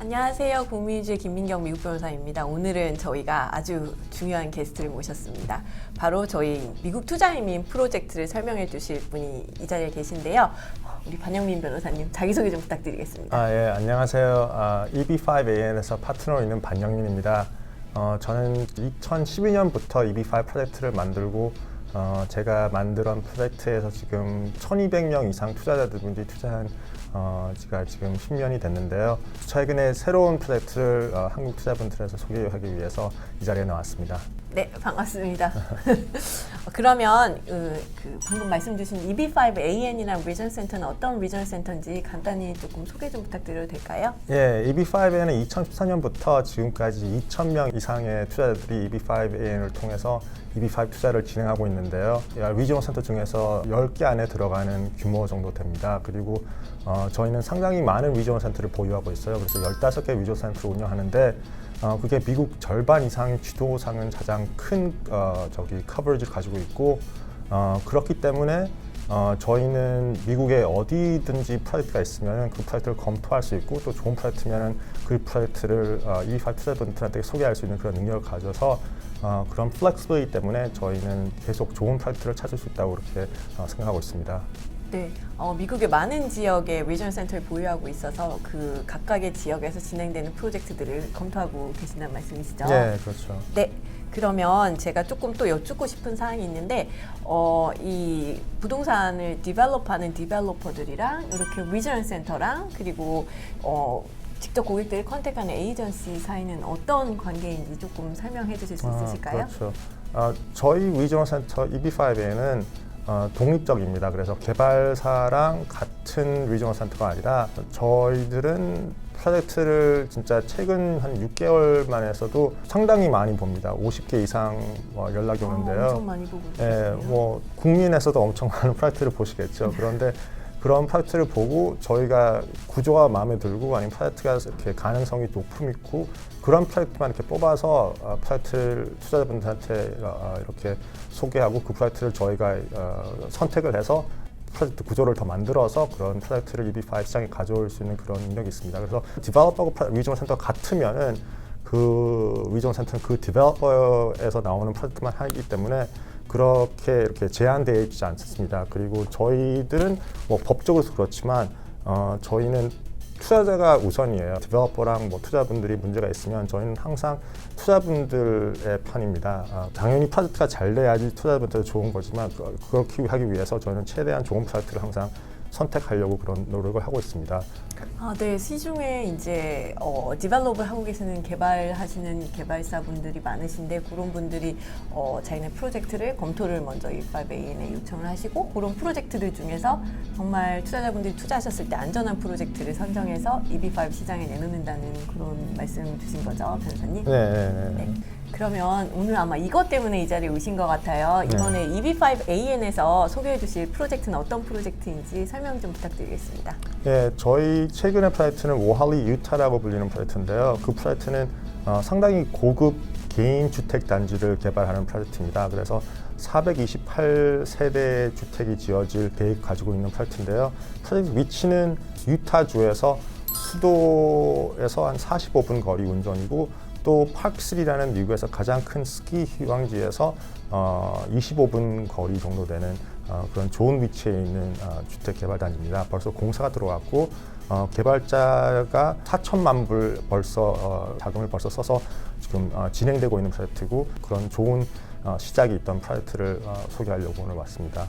안녕하세요. 국민주의 김민경 미국 변호사입니다. 오늘은 저희가 아주 중요한 게스트를 모셨습니다. 바로 저희 미국 투자이민 프로젝트를 설명해 주실 분이 이 자리에 계신데요. 우리 반영민 변호사님 자기소개 좀 부탁드리겠습니다. 예, 안녕하세요. EB5AN에서 파트너 있는 반영민입니다. 저는 2012년부터 EB5 프로젝트를 만들고 제가 만든 프로젝트에서 지금 1,200명 이상 투자자들분들이 투자한 제가 지금 10년이 됐는데요. 최근에 새로운 프로젝트를 한국 투자분들에서 소개하기 위해서 이 자리에 나왔습니다. 네, 반갑습니다. 그러면 방금 말씀 주신 EB5AN이라는 리전 센터는 어떤 리전 센터인지 간단히 조금 소개 좀 부탁드려도 될까요? 예, EB5AN은 2014년부터 지금까지 2,000명 이상의 투자자들이 EB5AN을 통해서 EB5 투자를 진행하고 있는데요. 리지널 센터 중에서 10개 안에 들어가는 규모 정도 됩니다. 그리고 저희는 상당히 많은 리지널 센터를 보유하고 있어요. 그래서 15개 리지널 센터를 운영하는데 그게 미국 절반 이상의 지도상은 가장 큰 커버리지를 가지고 있고 그렇기 때문에 저희는 미국에 어디든지 프로젝트가 있으면 그 프로젝트를 검토할 수 있고 또 좋은 프로젝트면 그 프로젝트를 EB5 투자자분들한테 소개할 수 있는 그런 능력을 가져서 그런 플렉스블이기 때문에 저희는 계속 좋은 프로젝트를 찾을 수 있다고 그렇게 생각하고 있습니다. 네, 미국의 많은 지역에 리전 센터를 보유하고 있어서 그 각각의 지역에서 진행되는 프로젝트들을 검토하고 계신다는 말씀이시죠? 네, 그렇죠. 네, 그러면 제가 조금 또 여쭙고 싶은 사항이 있는데 이 부동산을 디벨롭하는 디벨로퍼들이랑 이렇게 리전 센터랑 그리고 직접 고객들을 컨택하는 에이전시 사이는 어떤 관계인지 조금 설명해 주실 수 있으실까요? 그렇죠. 저희 리지널 센터 EB5에는 독립적입니다. 그래서 개발사랑 같은 리지널 센터가 아니라 저희들은 프로젝트를 진짜 최근 한 6개월 만에서도 상당히 많이 봅니다. 50개 이상 연락이 오는데요. 엄청 많이 보고 예, 국민에서도 엄청 많은 프로젝트를 보시겠죠. 그런데 그런 프로젝트를 보고 저희가 구조가 마음에 들고 아니면 프로젝트가 이렇게 가능성이 높음 있고 그런 프로젝트만 이렇게 뽑아서 프로젝트를 투자자분들한테 이렇게 소개하고 그 프로젝트를 저희가 선택을 해서 프로젝트 구조를 더 만들어서 그런 프로젝트를 EB5 시장에 가져올 수 있는 그런 능력이 있습니다. 그래서 디벨로퍼하고 리지널 센터 같으면은 그 리지널 센터는 그 디벨로퍼에서 나오는 프로젝트만 하기 때문에 그렇게 이렇게 제한되어 있지 않습니다. 그리고 저희들은 법적으로도 그렇지만 저희는 투자자가 우선이에요. 디벨로퍼랑 투자분들이 문제가 있으면 저희는 항상 투자분들의 편입니다. 당연히 프로젝트가 잘 돼야지 투자분들도 좋은 거지만 그렇게 하기 위해서 저희는 최대한 좋은 프로젝트를 항상 선택하려고 그런 노력을 하고 있습니다. 네. 시중에 이제 디벨롭을 하고 계시는 개발하시는 개발사분들이 많으신데 그런 분들이 자기네 프로젝트를 검토를 먼저 EB5AN에 요청을 하시고 그런 프로젝트들 중에서 정말 투자자분들이 투자하셨을 때 안전한 프로젝트를 선정해서 EB5 시장에 내놓는다는 그런 말씀 주신 거죠, 변호사님? 네. 그러면 오늘 아마 이것 때문에 이 자리에 오신 것 같아요. 이번에 EB5AN에서 소개해 주실 프로젝트는 어떤 프로젝트인지 설명 좀 부탁드리겠습니다. 네, 저희 최근의 프로젝트는 오할리 유타라고 불리는 프로젝트인데요. 그 프로젝트는 상당히 고급 개인 주택 단지를 개발하는 프로젝트입니다. 그래서 428세대 주택이 지어질 계획 가지고 있는 프로젝트인데요. 프로젝트 위치는 유타주에서 수도에서 한 45분 거리 운전이고 또 파크3라는 미국에서 가장 큰 스키 휴양지에서 25분 거리 정도 되는 그런 좋은 위치에 있는 주택 개발 단지입니다. 벌써 공사가 들어왔고 개발자가 4천만 불 자금을 벌써 써서 지금 진행되고 있는 프로젝트고 그런 좋은 시작이 있던 프로젝트를 소개하려고 오늘 왔습니다.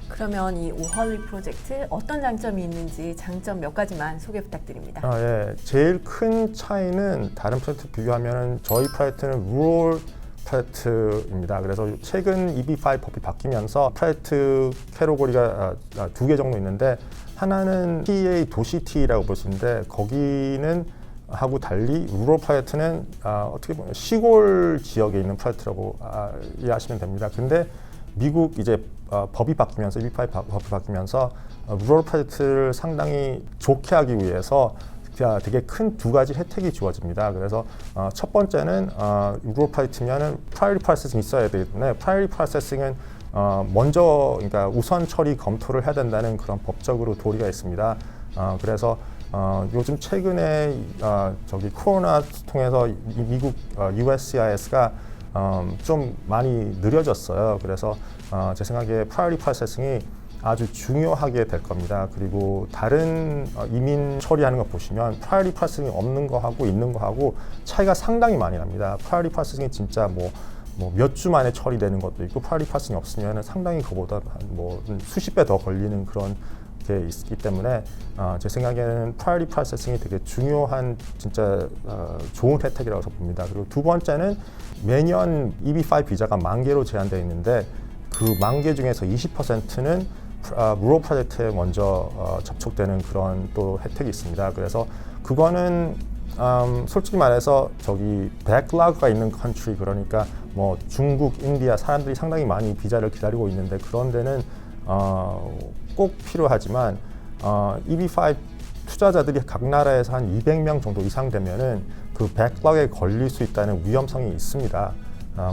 그러면 이 오할리 프로젝트 어떤 장점이 있는지 장점 몇 가지만 소개 부탁드립니다. 예. 제일 큰 차이는 다른 프로젝트 비교하면 저희 프로젝트는 루럴 프로젝트입니다. 그래서 최근 EB5 법이 바뀌면서 프로젝트 캐러고리가 2개 정도 있는데 하나는 TA 도시T라고 볼 수 있는데 거기는 하고 달리 루럴 프로젝트는 어떻게 보면 시골 지역에 있는 프로젝트라고 이해하시면 됩니다. 근데 미국 이제 법이 바뀌면서 EB5 법이 바뀌면서 루럴 프로젝트를 상당히 좋게 하기 위해서 되게 큰 두 가지 혜택이 주어집니다. 그래서 첫 번째는 루럴 프로젝트면은 프라이어리 프로세싱이 있어야 되기 때문에 프라이어리 프로세싱은 먼저 그러니까 우선 처리 검토를 해야 된다는 그런 법적으로 도리가 있습니다. 그래서 요즘 최근에 저기 코로나 통해서 미국 USCIS가 좀 많이 느려졌어요. 그래서 제 생각에 priority processing이 아주 중요하게 될 겁니다. 그리고 다른 이민 처리하는 거 보시면 priority processing이 없는 거하고 있는 거하고 차이가 상당히 많이 납니다. priority processing이 진짜 뭐 몇 주 만에 처리되는 것도 있고 priority processing이 없으면 상당히 그보다 뭐 수십 배 더 걸리는 그런 게 있기 때문에 제 생각에는 priority processing이 되게 중요한 진짜 좋은 혜택이라고 봅니다. 그리고 두 번째는 매년 EB5 비자가 10,000개로 제한되어 있는데 그 10,000개 중에서 20%는 rural 프로젝트에 먼저 접촉되는 그런 또 혜택이 있습니다. 그래서 그거는 솔직히 말해서 저기 백락가 있는 컨트리, 그러니까 뭐 중국, 인디아 사람들이 상당히 많이 비자를 기다리고 있는데 그런 데는 꼭 필요하지만 EB5 투자자들이 각 나라에서 한 200명 정도 이상 되면은 그 백락에 걸릴 수 있다는 위험성이 있습니다.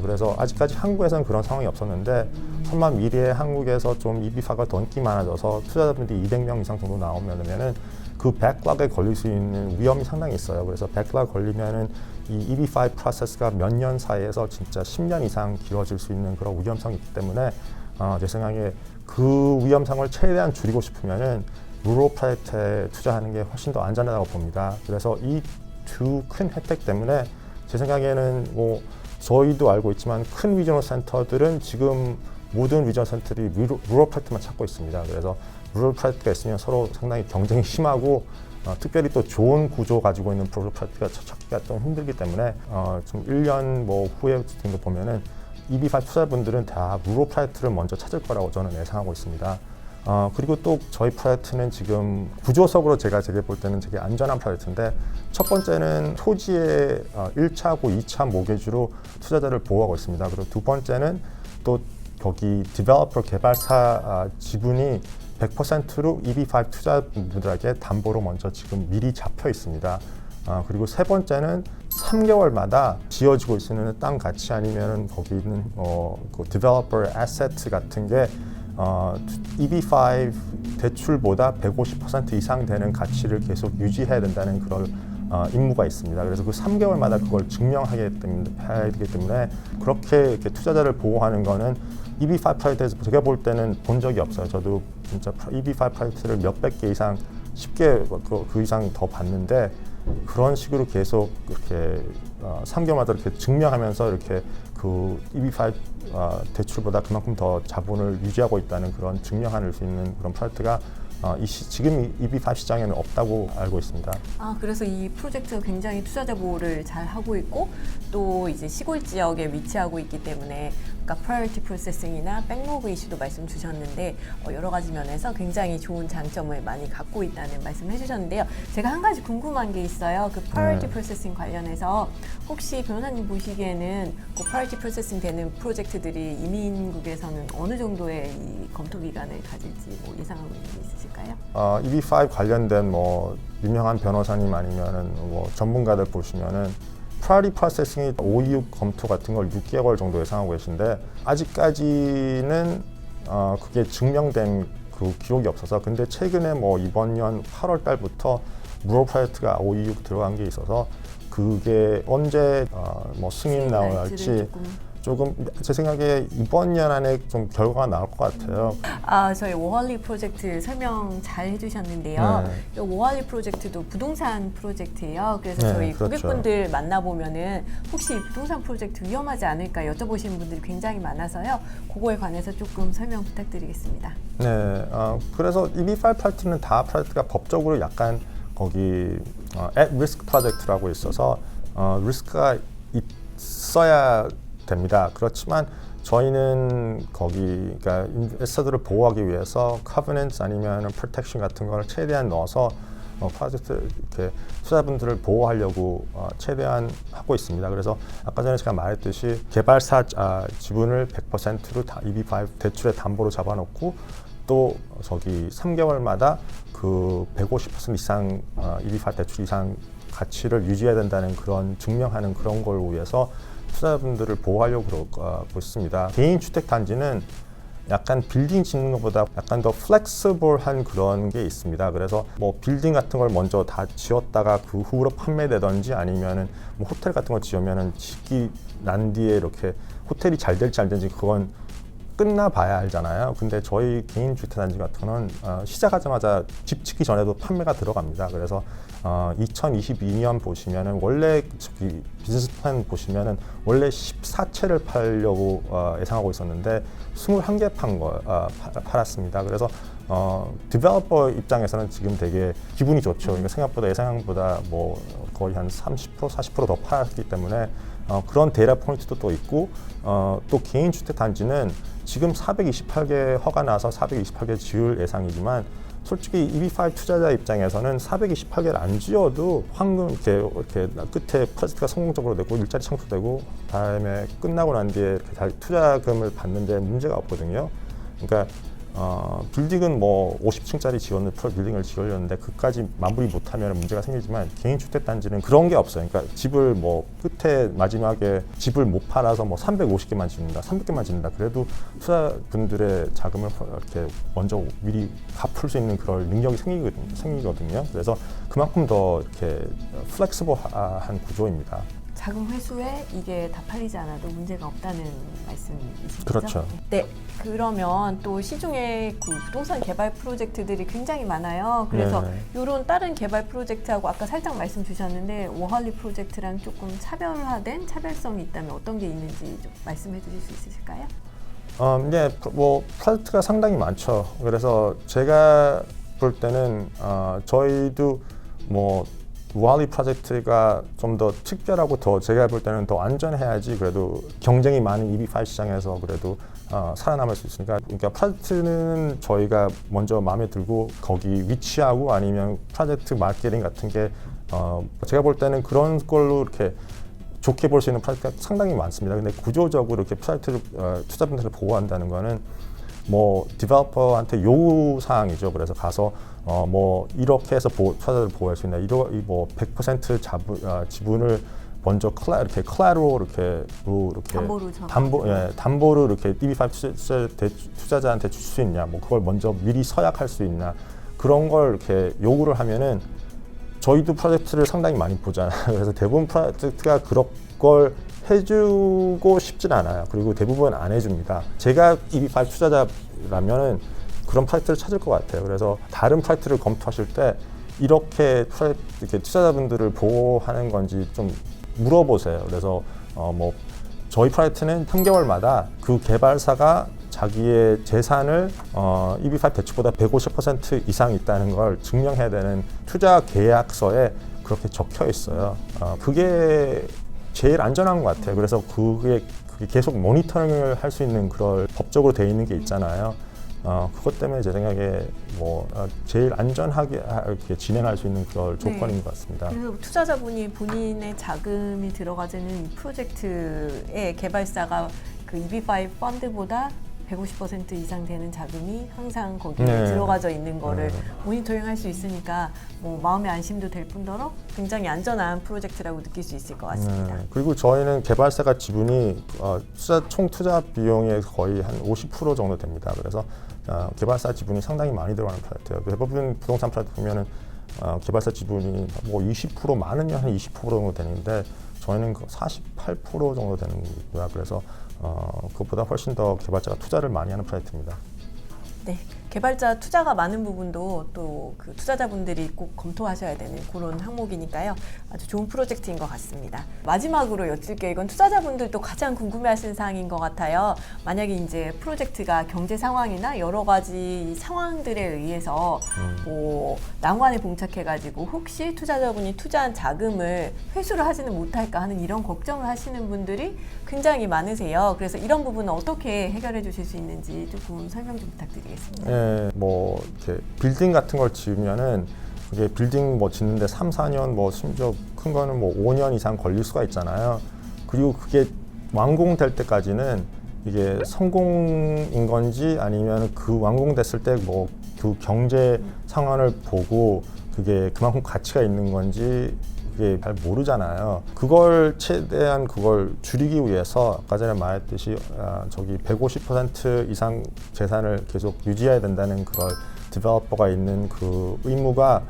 그래서 아직까지 한국에서는 그런 상황이 없었는데 설마 미래에 한국에서 좀 EB5가 더 인기 많아져서 투자자분들이 200명 이상 정도 나오면은 그 백락에 걸릴 수 있는 위험이 상당히 있어요. 그래서 백락 걸리면은 이 EB5 프로세스가 몇 년 사이에서 진짜 10년 이상 길어질 수 있는 그런 위험성이 있기 때문에 제 생각에 그 위험성을 최대한 줄이고 싶으면은 rural 프로젝트에 투자하는 게 훨씬 더 안전하다고 봅니다. 그래서 이 두 큰 혜택 때문에 제 생각에는 뭐 저희도 알고 있지만 큰 리저널 센터들은 지금 모든 리저널 센터들이 rural 프로젝트만 찾고 있습니다. 그래서 rural 프로젝트가 있으면 서로 상당히 경쟁이 심하고 특별히 또 좋은 구조 가지고 있는 rural 프로젝트가 찾기가 좀 힘들기 때문에 좀 1년 뭐 후에 정도 보면은 EB5 투자분들은 다 rural 프로젝트를 먼저 찾을 거라고 저는 예상하고 있습니다. 그리고 또 저희 프로젝트는 지금 구조적으로 제가 볼 때는 되게 안전한 프로젝트인데 첫 번째는 토지의 1차하고 2차 모기지로 투자자를 보호하고 있습니다. 그리고 두 번째는 또 거기 디벨로퍼 개발사 지분이 100%로 EB5 투자분들에게 담보로 먼저 지금 미리 잡혀 있습니다. 그리고 세 번째는 3개월마다 지어지고 있는 땅 가치 아니면은 거기 있는 그 디벨로퍼 애세트 같은 게 EB5 대출보다 150% 이상 되는 가치를 계속 유지해야 된다는 그런 임무가 있습니다. 그래서 그 3개월마다 그걸 증명하게 해야 되기 때문에 그렇게 이렇게 투자자를 보호하는 거는 EB5 프로젝트에서 제가 볼 때는 본 적이 없어요. 저도 진짜 EB5 프로젝트를 몇백 개 이상, 10개 그 이상 더 봤는데 그런 식으로 계속 이렇게 3개월마다 이렇게 증명하면서 이렇게 그 EB5 대출보다 그만큼 더 자본을 유지하고 있다는 그런 증명할 수 있는 그런 프로젝트가 지금 EB5 시장에는 없다고 알고 있습니다. 그래서 이 프로젝트가 굉장히 투자자 보호를 잘 하고 있고 또 이제 시골 지역에 위치하고 있기 때문에 아까 priority processing이나 백로그 이슈도 말씀 주셨는데 여러 가지 면에서 굉장히 좋은 장점을 많이 갖고 있다는 말씀을 해주셨는데요. 제가 한 가지 궁금한 게 있어요. 그 priority processing 관련해서 혹시 변호사님 보시기에는 그 priority processing 되는 프로젝트들이 이민국에서는 어느 정도의 이 검토 기간을 가질지 뭐 예상하고 있는 게 있으실까요? EB5 관련된 뭐 유명한 변호사님 아니면은 뭐 전문가들 보시면은 priority processing이 526 검토 같은 걸 6개월 정도 예상하고 계신데 아직까지는 그게 증명된 그 기록이 없어서 근데 최근에 뭐 이번 년 8월 달부터 rural 프로젝트가 526 들어간 게 있어서 그게 언제 뭐 승인 나올지 조금 제 생각에 이번 년 안에 좀 결과가 나올 것 같아요. 저희 워할리 프로젝트 설명 잘 해주셨는데요. 이 워할리 프로젝트도 부동산 프로젝트예요. 그래서 저희 그렇죠. 고객분들 만나보면은 혹시 부동산 프로젝트 위험하지 않을까 여쭤보시는 분들이 굉장히 많아서요. 그거에 관해서 조금 설명 부탁드리겠습니다. 네, 그래서 EB5 프로젝트는 다 프로젝트가 법적으로 약간 거기 at risk 프로젝트라고 있어서 리스크가 있어야 됩니다. 그렇지만 저희는 거기 그러니까 인베스터들을 보호하기 위해서 covenants 아니면 protection 같은 걸 최대한 넣어서 프로젝트 이렇게 투자분들을 보호하려고 최대한 하고 있습니다. 그래서 아까 전에 제가 말했듯이 개발사 지분을 100%로 EB5 대출의 담보로 잡아놓고 또 저기 3개월마다 그 150% 이상 EB5 대출 이상 가치를 유지해야 된다는 그런 증명하는 그런 걸 위해서 투자분들을 보호하려고 그러고 있습니다. 개인 주택 단지는 약간 빌딩 짓는 것보다 약간 더 플렉서블한 그런 게 있습니다. 그래서 뭐 빌딩 같은 걸 먼저 다 지었다가 그 후로 판매되든지 아니면은 뭐 호텔 같은 거 지으면은 짓기 난 뒤에 이렇게 호텔이 잘 될지 안 될지 그건 끝나봐야 알잖아요. 근데 저희 개인 주택단지 같은 거는 시작하자마자 집 짓기 전에도 판매가 들어갑니다. 그래서 2022년 보시면은 원래 저기 비즈니스 플랜 보시면은 원래 14채를 팔려고 예상하고 있었는데 21개 팔았습니다. 그래서 디벨로퍼 입장에서는 지금 되게 기분이 좋죠. 그러니까 생각보다 예상보다 뭐 거의 한 30% 40%더 팔았기 때문에 그런 데이터 포인트도 또 있고 또 개인 주택 단지는 지금 428개 허가 나서 428개 지을 예상이지만 솔직히 EB5 투자자 입장에서는 428개를 안 지어도 황금 이렇게 끝에 프로젝트가 성공적으로 되고 일자리 창출되고 다음에 끝나고 난 뒤에 이렇게 투자금을 받는데 문제가 없거든요. 그러니까 빌딩은 뭐 50층짜리 빌딩을 지으려는데 그까지 마무리 못하면 문제가 생기지만 개인 주택 단지는 그런 게 없어요. 그러니까 집을 뭐 끝에 마지막에 집을 못 팔아서 뭐 350개만 짓는다, 300개만 짓는다. 그래도 투자분들의 자금을 이렇게 먼저 미리 갚을 수 있는 그런 능력이 생기거든요. 그래서 그만큼 더 이렇게 플렉스블한 구조입니다. 자금 회수에 이게 다 팔리지 않아도 문제가 없다는 말씀이시죠? 그렇죠. 네. 그러면 또 시중에 그 부동산 개발 프로젝트들이 굉장히 많아요. 그래서 이런 다른 개발 프로젝트하고 아까 살짝 말씀 주셨는데 워할리 프로젝트랑 조금 차별화된 차별성이 있다면 어떤 게 있는지 좀 말씀해 주실 수 있으실까요? 네, 뭐 프로젝트가 상당히 많죠. 그래서 제가 볼 때는 저희도 뭐 워할리 프로젝트가 좀 더 특별하고 더 제가 볼 때는 더 안전해야지 그래도 경쟁이 많은 EB5 시장에서 그래도 살아남을 수 있으니까. 그러니까 프로젝트는 저희가 먼저 마음에 들고 거기 위치하고 아니면 프로젝트 마케팅 같은 게 제가 볼 때는 그런 걸로 이렇게 좋게 볼 수 있는 프로젝트가 상당히 많습니다. 근데 구조적으로 이렇게 프로젝트를 투자분들을 보호한다는 거는 뭐 디벨로퍼한테 요구 사항이죠. 그래서 가서 뭐 이렇게 해서 투자자를 보호할 수 있나, 뭐 100% 지분을 먼저 이렇게 클라로 이렇게 담보를 이렇게 EB5 투자자한테 줄 수 있냐, 뭐 그걸 먼저 미리 서약할 수 있나, 그런 걸 이렇게 요구를 하면은 저희도 프로젝트를 상당히 많이 보잖아요. 그래서 대부분 프로젝트가 그런 걸 해주고 싶진 않아요. 그리고 대부분 안 해줍니다. 제가 EB5 투자자라면은 그런 프로젝트를 찾을 것 같아요. 그래서 다른 프로젝트를 검토하실 때 이렇게 투자자분들을 보호하는 건지 좀 물어보세요. 그래서 뭐 저희 프로젝트는 3개월마다 그 개발사가 자기의 재산을 EB5 대출보다 150% 이상 있다는 걸 증명해야 되는 투자 계약서에 그렇게 적혀 있어요. 그게 제일 안전한 것 같아요. 그래서 그게 계속 모니터링을 할 수 있는 그런 법적으로 되어 있는 게 있잖아요. 그것 때문에 제 생각에 뭐 제일 안전하게 이렇게 진행할 수 있는 그런 조건인 것 같습니다. 그래서 투자자분이 본인의 자금이 들어가지는 프로젝트의 개발사가 그 EB5 펀드보다 150% 이상 되는 자금이 항상 거기에 들어가져 있는 거를 모니터링 할 수 있으니까 뭐 마음의 안심도 될 뿐더러 굉장히 안전한 프로젝트라고 느낄 수 있을 것 같습니다. 그리고 저희는 개발사가 지분이 총 투자 비용의 거의 한 50% 정도 됩니다. 그래서 개발사 지분이 상당히 많이 들어가는 프로젝트예요. 대부분 부동산 프로젝트 보면은 개발사 지분이 뭐 20% 많으면 한 20% 정도 되는데 저희는 48% 정도 되는 거고요. 그래서 그것보다 훨씬 더 개발자가 투자를 많이 하는 프로젝트입니다. 네, 개발자 투자가 많은 부분도 또 그 투자자분들이 꼭 검토하셔야 되는 그런 항목이니까요. 아주 좋은 프로젝트인 것 같습니다. 마지막으로 여쭐게 이건 투자자분들도 가장 궁금해하시는 사항인 것 같아요. 만약에 이제 프로젝트가 경제 상황이나 여러 가지 상황들에 의해서 뭐 난관에 봉착해가지고 혹시 투자자분이 투자한 자금을 회수를 하지는 못할까 하는 이런 걱정을 하시는 분들이 굉장히 많으세요. 그래서 이런 부분은 어떻게 해결해 주실 수 있는지 조금 설명 좀 부탁드리겠습니다. 네, 뭐 이렇게 빌딩 같은 걸 지으면은 그게 빌딩 뭐 짓는데 3, 4년 뭐 심지어 큰 거는 뭐 5년 이상 걸릴 수가 있잖아요. 그리고 그게 완공될 때까지는 이게 성공인 건지 아니면 그 완공됐을 때 뭐 그 경제 상황을 보고 그게 그만큼 가치가 있는 건지 그게 잘 모르잖아요. 그걸 최대한 그걸 줄이기 위해서 아까 전에 말했듯이 저기 150% 이상 재산을 계속 유지해야 된다는 그걸 디벨로퍼가 있는 그 의무가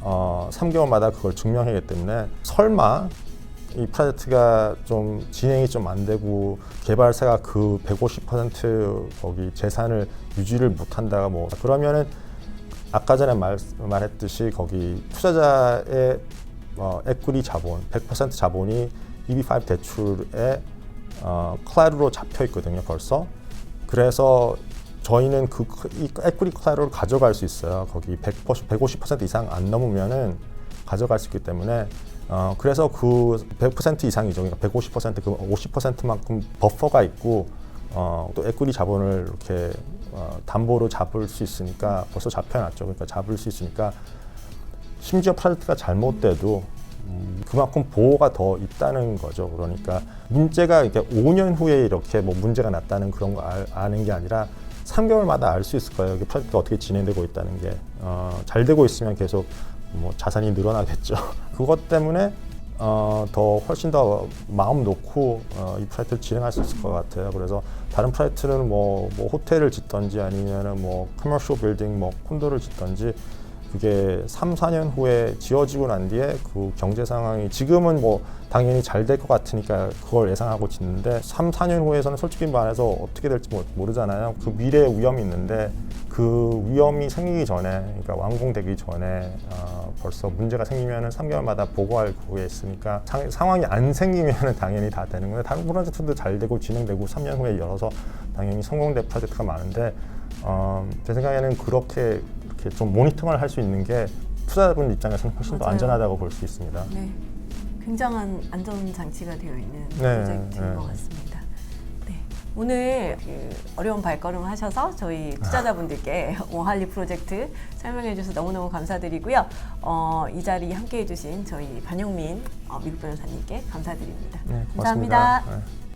3개월마다 그걸 증명하기 때문에 설마 이 프로젝트가 좀 진행이 좀 안 되고 개발사가 그 150% 거기 재산을 유지를 못한다가 뭐 그러면은 아까 전에 말했듯이 거기 투자자의 에퀴티 자본 100% 자본이 EB5 대출에 클라우드로 잡혀 있거든요 벌써. 그래서 저희는 이 에퀴티 클라우드를 가져갈 수 있어요. 거기 150% 이상 안 넘으면은 가져갈 수 있기 때문에 그래서 그 100% 이상이죠. 그러니까 150% 그 50%만큼 버퍼가 있고 또 에퀴티 자본을 이렇게 담보로 잡을 수 있으니까 벌써 잡혀놨죠. 그러니까 잡을 수 있으니까 심지어 프로젝트가 잘못돼도 그만큼 보호가 더 있다는 거죠. 그러니까 문제가 이렇게 5년 후에 이렇게 뭐 문제가 났다는 그런 거 아는 게 아니라 3개월마다 알 수 있을 거예요. 프로젝트가 어떻게 진행되고 있다는 게 잘 되고 있으면 계속 뭐 자산이 늘어나겠죠. 그것 때문에 더 훨씬 더 마음 놓고 이 프로젝트를 진행할 수 있을 것 같아요. 그래서 다른 프로젝트는 뭐 호텔을 짓던지 아니면은 뭐 커머셜 빌딩 뭐 콘도를 짓던지 그게 3, 4년 후에 지어지고 난 뒤에 그 경제 상황이 지금은 뭐 당연히 잘 될 것 같으니까 그걸 예상하고 짓는데 3, 4년 후에서는 솔직히 말해서 어떻게 될지 모르잖아요. 그 미래의 위험이 있는데 그 위험이 생기기 전에 그러니까 완공되기 전에 벌써 문제가 생기면은 3개월마다 보고할 그게 있으니까 상황이 안 생기면은 당연히 다 되는 거예요. 다른 프로젝트도 잘 되고 진행되고 3년 후에 열어서 당연히 성공된 프로젝트가 많은데 제 생각에는 그렇게 이렇게 좀 모니터링을 할 수 있는 게 투자자분 입장에서는 훨씬 더 맞아요. 안전하다고 볼 수 있습니다. 네, 굉장한 안전 장치가 되어 있는 네, 프로젝트인 네. 것 같습니다. 네, 오늘 그 어려운 발걸음 하셔서 저희 투자자분들께 오할리 프로젝트 설명해 주셔서 너무너무 감사드리고요. 이 자리 함께해 주신 저희 반영민 미국 변호사님께 감사드립니다. 네, 감사합니다. 고맙습니다. 네.